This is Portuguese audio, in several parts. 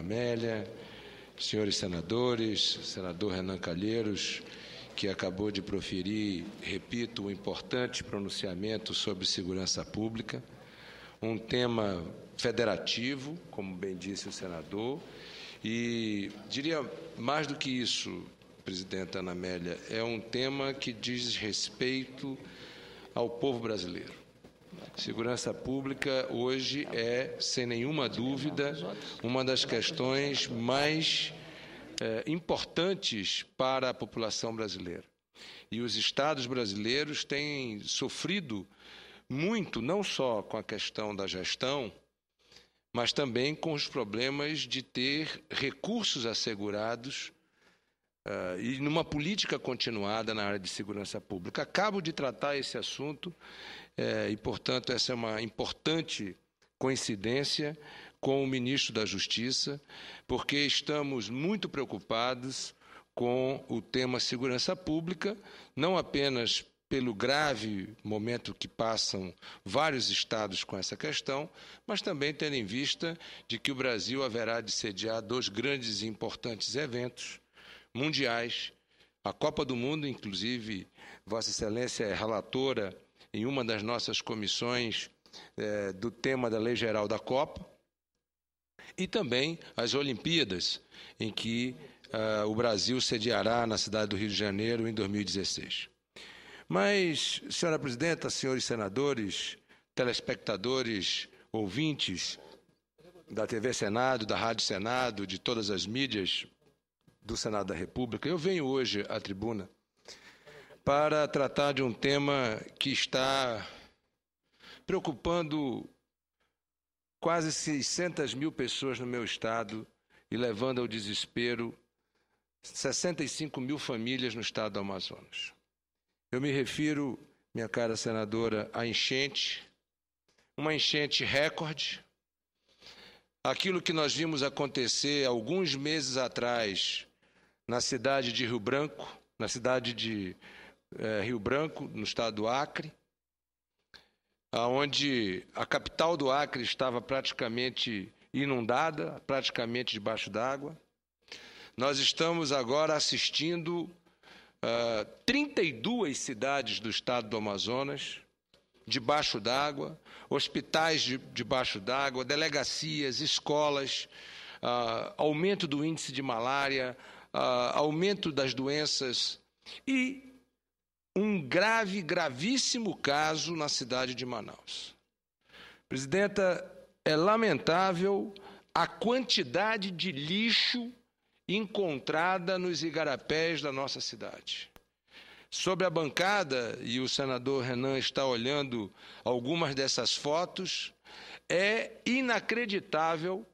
Amélia, senhores senadores, senador Renan Calheiros, que acabou de proferir, repito, um importante pronunciamento sobre segurança pública, um tema federativo, como bem disse o senador, e diria mais do que isso, presidenta Ana Amélia, é um tema que diz respeito ao povo brasileiro. Segurança pública hoje é, sem nenhuma dúvida, uma das questões mais importantes para a população brasileira. E os estados brasileiros têm sofrido muito, não só com a questão da gestão, mas também com os problemas de ter recursos assegurados e numa política continuada na área de segurança pública. Acabo de tratar esse assunto e, portanto, essa é uma importante coincidência com o ministro da Justiça, porque estamos muito preocupados com o tema segurança pública, não apenas pelo grave momento que passam vários estados com essa questão, mas também tendo em vista de que o Brasil haverá de sediar 2 grandes e importantes eventos mundiais, a Copa do Mundo, inclusive, Vossa Excelência é relatora em uma das nossas comissões do tema da Lei Geral da Copa, e também as Olimpíadas, em que o Brasil sediará na cidade do Rio de Janeiro em 2016. Mas, senhora presidenta, senhores senadores, telespectadores, ouvintes da TV Senado, da Rádio Senado, de todas as mídias do Senado da República, eu venho hoje à tribuna para tratar de um tema que está preocupando quase 600 mil pessoas no meu estado e levando ao desespero 65 mil famílias no estado do Amazonas. Eu me refiro, minha cara senadora, à enchente, uma enchente recorde. Aquilo que nós vimos acontecer alguns meses atrás na cidade de Rio Branco, no estado do Acre, onde a capital do Acre estava praticamente inundada, praticamente debaixo d'água. Nós estamos agora assistindo 32 cidades do estado do Amazonas debaixo d'água, hospitais debaixo d'água, delegacias, escolas, aumento do índice de malária, aumento das doenças e um gravíssimo caso na cidade de Manaus. Presidenta, é lamentável a quantidade de lixo encontrada nos igarapés da nossa cidade. Sobre a bancada, e o senador Renan está olhando algumas dessas fotos, é inacreditável,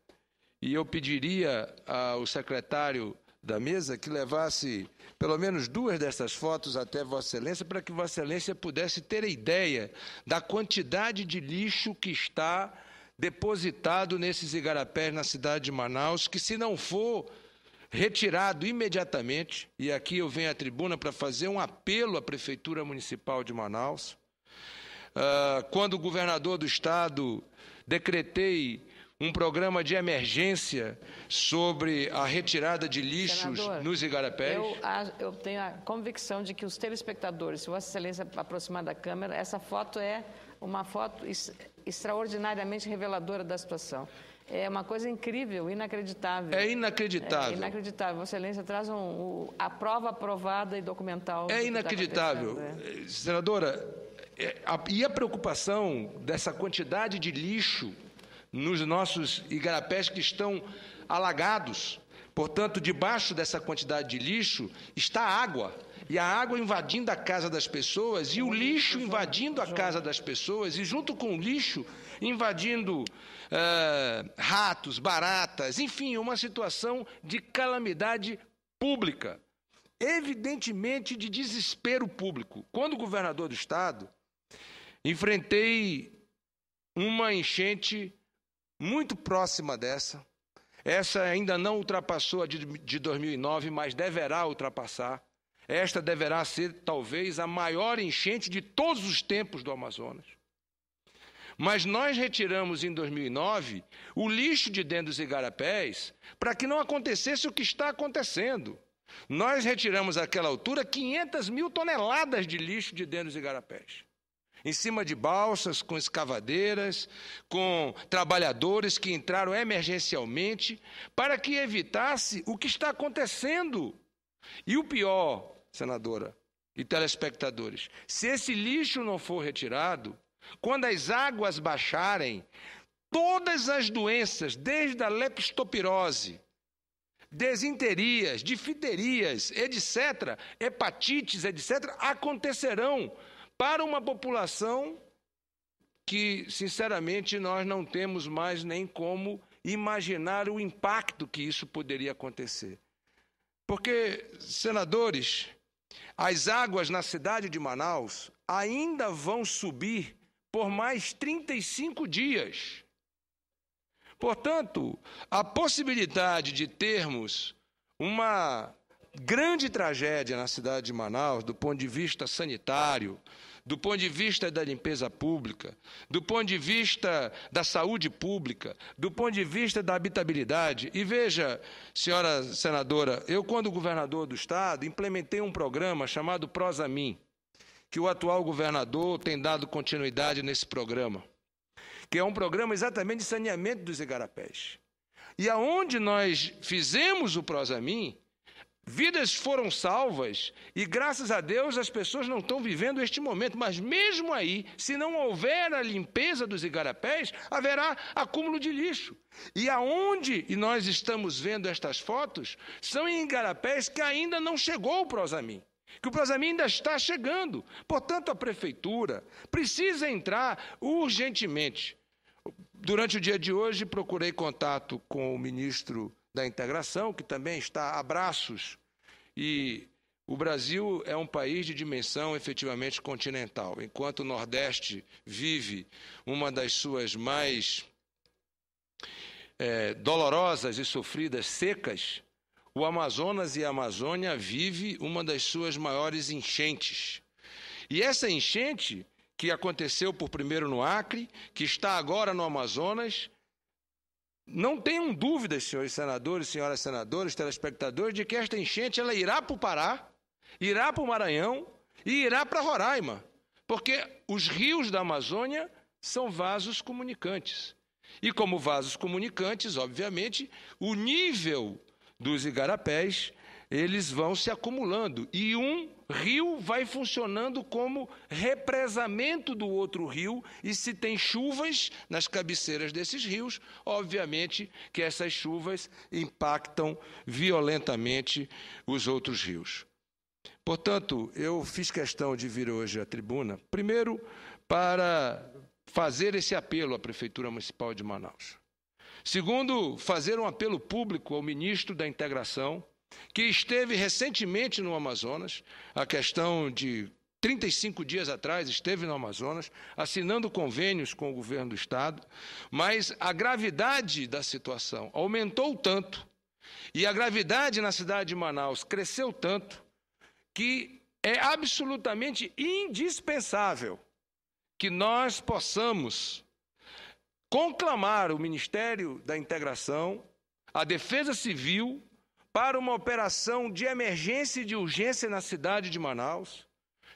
e eu pediria ao secretário da mesa que levasse pelo menos 2 dessas fotos até Vossa Excelência, para que Vossa Excelência pudesse ter a ideia da quantidade de lixo que está depositado nesses igarapés na cidade de Manaus, que se não for retirado imediatamente, e aqui eu venho à tribuna para fazer um apelo à Prefeitura Municipal de Manaus. Quando o governador do estado decretei um programa de emergência sobre a retirada de lixos nos igarapés. Eu tenho a convicção de que os telespectadores, se Vossa Excelência aproximar da câmera, essa foto é uma foto extraordinariamente reveladora da situação. É uma coisa incrível, inacreditável. É inacreditável. É inacreditável. Vossa Excelência traz a prova aprovada e documental. É inacreditável. Senadora, e a preocupação dessa quantidade de lixo nos nossos igarapés que estão alagados. Portanto, debaixo dessa quantidade de lixo está água. E a água invadindo a casa das pessoas, e o lixo invadindo a casa das pessoas, e junto com o lixo invadindo ratos, baratas, enfim, uma situação de calamidade pública, evidentemente de desespero público. Quando governador do estado, enfrentei uma enchente muito próxima dessa. Essa ainda não ultrapassou a de 2009, mas deverá ultrapassar. Esta deverá ser, talvez, a maior enchente de todos os tempos do Amazonas. Mas nós retiramos em 2009 o lixo de dentro dos igarapés para que não acontecesse o que está acontecendo. Nós retiramos àquela altura 500 mil toneladas de lixo de dentro dos igarapés. Em cima de balsas, com escavadeiras, com trabalhadores que entraram emergencialmente para que evitasse o que está acontecendo. E o pior, senadora e telespectadores, se esse lixo não for retirado, quando as águas baixarem, todas as doenças, desde a leptopirose, desinterias, difterias, etc., hepatites, etc., acontecerão para uma população que, sinceramente, nós não temos mais nem como imaginar o impacto que isso poderia acontecer. Porque, senadores, as águas na cidade de Manaus ainda vão subir por mais 35 dias. Portanto, a possibilidade de termos uma grande tragédia na cidade de Manaus, do ponto de vista sanitário, do ponto de vista da limpeza pública, do ponto de vista da saúde pública, do ponto de vista da habitabilidade. E veja, senhora senadora, eu, quando governador do Estado, implementei um programa chamado Prosamin, que o atual governador tem dado continuidade nesse programa, que é um programa exatamente de saneamento dos igarapés. E aonde nós fizemos o Prosamin, vidas foram salvas e, graças a Deus, as pessoas não estão vivendo este momento. Mas mesmo aí, se não houver a limpeza dos igarapés, haverá acúmulo de lixo. E aonde nós estamos vendo estas fotos, são em igarapés que ainda não chegou o Prosamin, que o Prosamin ainda está chegando. Portanto, a Prefeitura precisa entrar urgentemente. Durante o dia de hoje, procurei contato com o ministro da Integração, que também está a braços, e o Brasil é um país de dimensão efetivamente continental. Enquanto o Nordeste vive uma das suas mais dolorosas e sofridas secas, o Amazonas e a Amazônia vive uma das suas maiores enchentes. E essa enchente, que aconteceu por primeiro no Acre, que está agora no Amazonas, não tenham dúvidas, senhores senadores, senhoras senadoras, telespectadores, de que esta enchente ela irá para o Pará, irá para o Maranhão e irá para Roraima, porque os rios da Amazônia são vasos comunicantes. E como vasos comunicantes, obviamente, o nível dos igarapés, eles vão se acumulando. E um rio vai funcionando como represamento do outro rio, e se tem chuvas nas cabeceiras desses rios, obviamente que essas chuvas impactam violentamente os outros rios. Portanto, eu fiz questão de vir hoje à tribuna, primeiro para fazer esse apelo à Prefeitura Municipal de Manaus. Segundo, fazer um apelo público ao ministro da Integração, que esteve recentemente no Amazonas, a questão de 35 dias atrás esteve no Amazonas, assinando convênios com o governo do Estado, mas a gravidade da situação aumentou tanto, e a gravidade na cidade de Manaus cresceu tanto, que é absolutamente indispensável que nós possamos conclamar o Ministério da Integração, a Defesa Civil, para uma operação de emergência e de urgência na cidade de Manaus,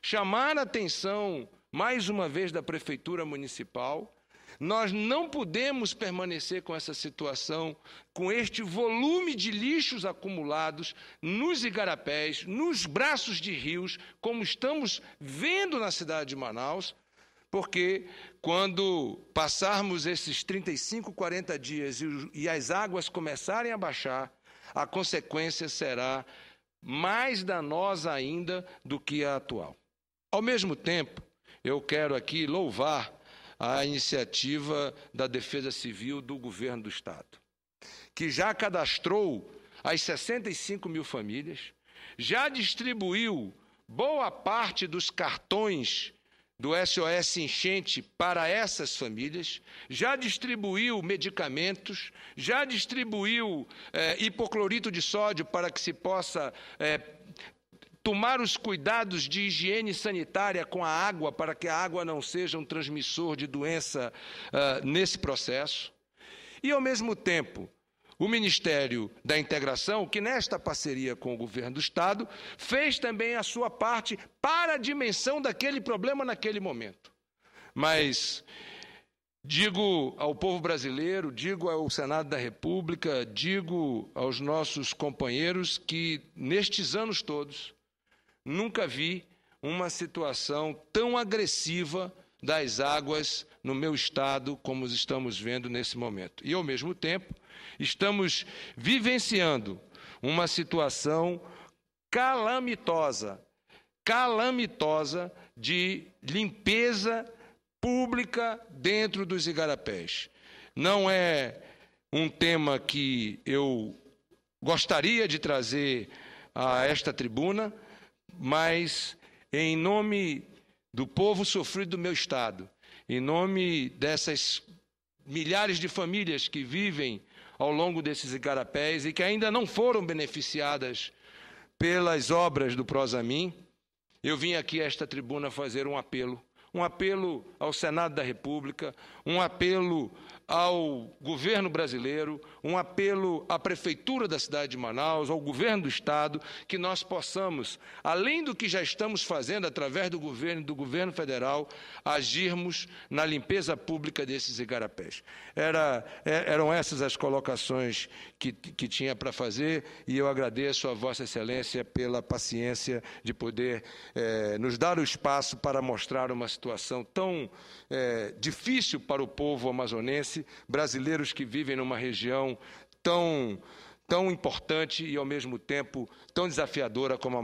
chamar a atenção, mais uma vez, da Prefeitura Municipal. Nós não podemos permanecer com essa situação, com este volume de lixos acumulados nos igarapés, nos braços de rios, como estamos vendo na cidade de Manaus, porque quando passarmos esses 35, 40 dias e as águas começarem a baixar, a consequência será mais danosa ainda do que a atual. Ao mesmo tempo, eu quero aqui louvar a iniciativa da Defesa Civil do Governo do Estado, que já cadastrou as 65 mil famílias, já distribuiu boa parte dos cartões do SOS Enchente para essas famílias, já distribuiu medicamentos, já distribuiu hipoclorito de sódio para que se possa tomar os cuidados de higiene sanitária com a água, para que a água não seja um transmissor de doença nesse processo. E, ao mesmo tempo, o Ministério da Integração, que nesta parceria com o governo do Estado, fez também a sua parte para a dimensão daquele problema naquele momento. Mas digo ao povo brasileiro, digo ao Senado da República, digo aos nossos companheiros que, nestes anos todos, nunca vi uma situação tão agressiva das águas no meu estado como estamos vendo nesse momento. E, ao mesmo tempo, estamos vivenciando uma situação calamitosa de limpeza pública dentro dos igarapés. Não é um tema que eu gostaria de trazer a esta tribuna, mas em nome do povo sofrido do meu estado, em nome dessas milhares de famílias que vivem ao longo desses igarapés e que ainda não foram beneficiadas pelas obras do Prosamin, eu vim aqui a esta tribuna fazer um apelo ao Senado da República, um apelo ao governo brasileiro, um apelo à Prefeitura da cidade de Manaus, ao governo do Estado, que nós possamos, além do que já estamos fazendo através do governo federal, agirmos na limpeza pública desses igarapés. Eram essas as colocações que tinha para fazer, e eu agradeço a Vossa Excelência pela paciência de poder nos dar o espaço para mostrar uma situação tão difícil para o povo amazonense, brasileiros que vivem numa região tão importante e, ao mesmo tempo, tão desafiadora como a